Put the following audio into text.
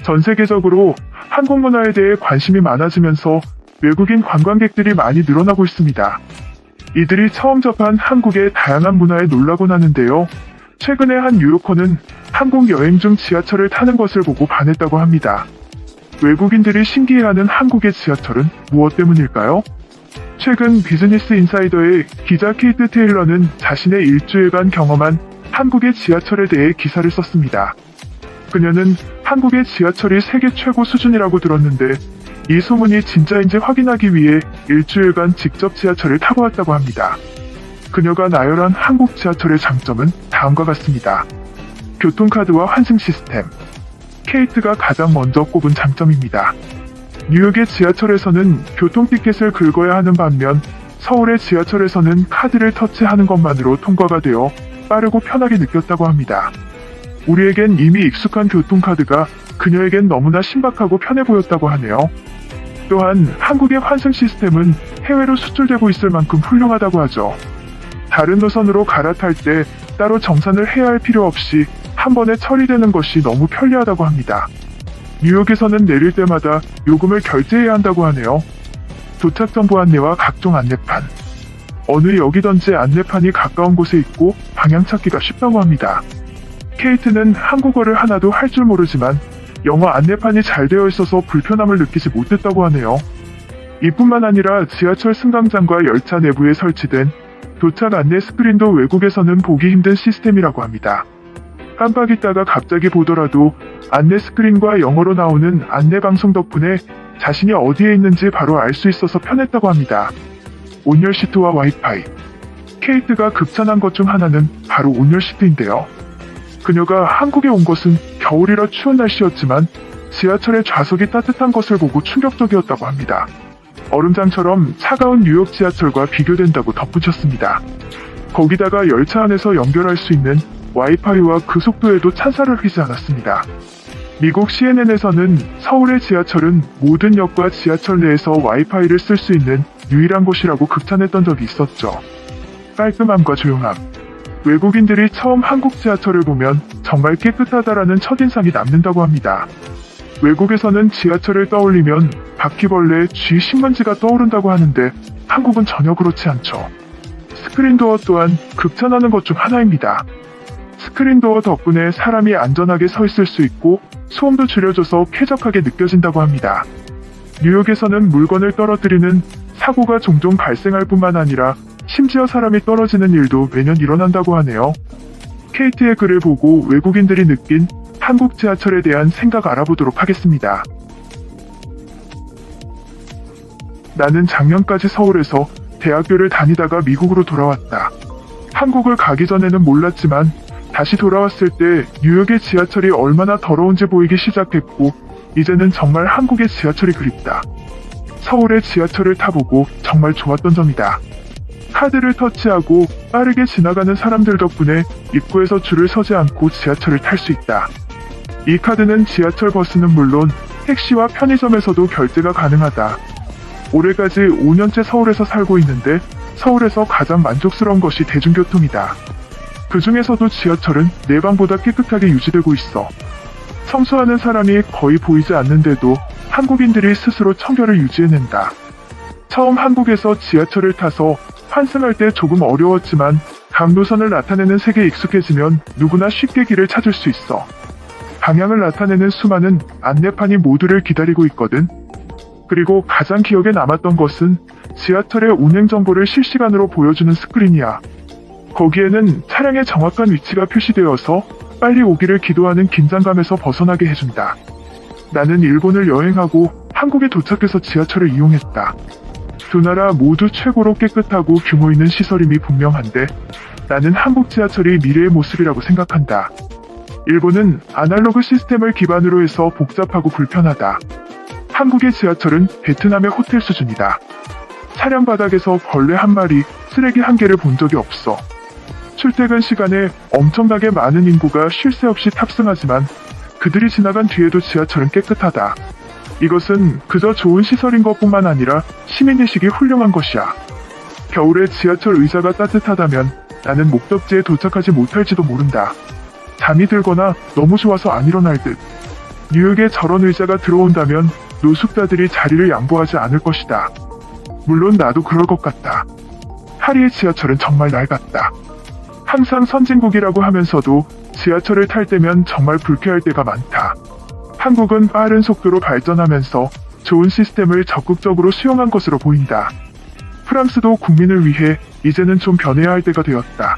전 세계적으로 한국 문화에 대해 관심이 많아지면서 외국인 관광객들이 많이 늘어나고 있습니다. 이들이 처음 접한 한국의 다양한 문화에 놀라곤 하는데요. 최근에 한 뉴요커는 한국 여행 중 지하철을 타는 것을 보고 반했다고 합니다. 외국인들이 신기해하는 한국의 지하철은 무엇 때문일까요? 최근 비즈니스 인사이더의 기자 케이트 테일러는 자신의 일주일간 경험한 한국의 지하철에 대해 기사를 썼습니다. 그녀는 한국의 지하철이 세계 최고 수준이라고 들었는데 이 소문이 진짜인지 확인하기 위해 일주일간 직접 지하철을 타고 왔다고 합니다. 그녀가 나열한 한국 지하철의 장점은 다음과 같습니다. 교통카드와 환승 시스템. 케이트가 가장 먼저 꼽은 장점입니다. 뉴욕의 지하철에서는 교통티켓을 긁어야 하는 반면 서울의 지하철에서는 카드를 터치하는 것만으로 통과가 되어 빠르고 편하게 느꼈다고 합니다. 우리에겐 이미 익숙한 교통카드가 그녀에겐 너무나 신박하고 편해 보였다고 하네요. 또한 한국의 환승 시스템은 해외로 수출되고 있을 만큼 훌륭하다고 하죠. 다른 노선으로 갈아탈 때 따로 정산을 해야 할 필요 없이 한 번에 처리되는 것이 너무 편리하다고 합니다. 뉴욕에서는 내릴 때마다 요금을 결제해야 한다고 하네요. 도착 정보 안내와 각종 안내판. 어느 역이든지 안내판이 가까운 곳에 있고 방향 찾기가 쉽다고 합니다. 케이트는 한국어를 하나도 할 줄 모르지만 영어 안내판이 잘 되어 있어서 불편함을 느끼지 못했다고 하네요. 이뿐만 아니라 지하철 승강장과 열차 내부에 설치된 도착 안내 스크린도 외국에서는 보기 힘든 시스템이라고 합니다. 깜빡 잊다가 갑자기 보더라도 안내 스크린과 영어로 나오는 안내 방송 덕분에 자신이 어디에 있는지 바로 알 수 있어서 편했다고 합니다. 온열 시트와 와이파이. 케이트가 극찬한 것 중 하나는 바로 온열 시트인데요. 그녀가 한국에 온 것은 겨울이라 추운 날씨였지만 지하철의 좌석이 따뜻한 것을 보고 충격적이었다고 합니다. 얼음장처럼 차가운 뉴욕 지하철과 비교된다고 덧붙였습니다. 거기다가 열차 안에서 연결할 수 있는 와이파이와 그 속도에도 찬사를 휘지 않았습니다. 미국 CNN에서는 서울의 지하철은 모든 역과 지하철 내에서 와이파이를 쓸 수 있는 유일한 곳이라고 극찬했던 적이 있었죠. 깔끔함과 조용함. 외국인들이 처음 한국 지하철을 보면 정말 깨끗하다라는 첫인상이 남는다고 합니다. 외국에서는 지하철을 떠올리면 바퀴벌레, 쥐, 신문지가 떠오른다고 하는데 한국은 전혀 그렇지 않죠. 스크린도어 또한 극찬하는 것 중 하나입니다. 스크린도어 덕분에 사람이 안전하게 서 있을 수 있고 소음도 줄여줘서 쾌적하게 느껴진다고 합니다. 뉴욕에서는 물건을 떨어뜨리는 사고가 종종 발생할 뿐만 아니라 심지어 사람이 떨어지는 일도 매년 일어난다고 하네요. 케이트의 글을 보고 외국인들이 느낀 한국 지하철에 대한 생각 알아보도록 하겠습니다. 나는 작년까지 서울에서 대학교를 다니다가 미국으로 돌아왔다. 한국을 가기 전에는 몰랐지만 다시 돌아왔을 때 뉴욕의 지하철이 얼마나 더러운지 보이기 시작했고 이제는 정말 한국의 지하철이 그립다. 서울의 지하철을 타보고 정말 좋았던 점이다. 카드를 터치하고 빠르게 지나가는 사람들 덕분에 입구에서 줄을 서지 않고 지하철을 탈 수 있다. 이 카드는 지하철 버스는 물론 택시와 편의점에서도 결제가 가능하다. 올해까지 5년째 서울에서 살고 있는데 서울에서 가장 만족스러운 것이 대중교통이다. 그 중에서도 지하철은 내 방보다 깨끗하게 유지되고 있어. 청소하는 사람이 거의 보이지 않는데도 한국인들이 스스로 청결을 유지해낸다. 처음 한국에서 지하철을 타서 환승할 때 조금 어려웠지만 각 노선을 나타내는 색에 익숙해지면 누구나 쉽게 길을 찾을 수 있어. 방향을 나타내는 수많은 안내판이 모두를 기다리고 있거든. 그리고 가장 기억에 남았던 것은 지하철의 운행 정보를 실시간으로 보여주는 스크린이야. 거기에는 차량의 정확한 위치가 표시되어서 빨리 오기를 기도하는 긴장감에서 벗어나게 해준다. 나는 일본을 여행하고 한국에 도착해서 지하철을 이용했다. 두 나라 모두 최고로 깨끗하고 규모 있는 시설임이 분명한데 나는 한국 지하철이 미래의 모습이라고 생각한다. 일본은 아날로그 시스템을 기반으로 해서 복잡하고 불편하다. 한국의 지하철은 베트남의 호텔 수준이다. 차량 바닥에서 벌레 한 마리, 쓰레기 한 개를 본 적이 없어. 출퇴근 시간에 엄청나게 많은 인구가 쉴 새 없이 탑승하지만 그들이 지나간 뒤에도 지하철은 깨끗하다. 이것은 그저 좋은 시설인 것뿐만 아니라 시민의식이 훌륭한 것이야. 겨울에 지하철 의자가 따뜻하다면 나는 목적지에 도착하지 못할지도 모른다. 잠이 들거나 너무 좋아서 안 일어날 듯. 뉴욕에 저런 의자가 들어온다면 노숙자들이 자리를 양보하지 않을 것이다. 물론 나도 그럴 것 같다. 파리의 지하철은 정말 낡았다. 항상 선진국이라고 하면서도 지하철을 탈 때면 정말 불쾌할 때가 많다. 한국은 빠른 속도로 발전하면서 좋은 시스템을 적극적으로 수용한 것으로 보인다. 프랑스도 국민을 위해 이제는 좀 변해야 할 때가 되었다.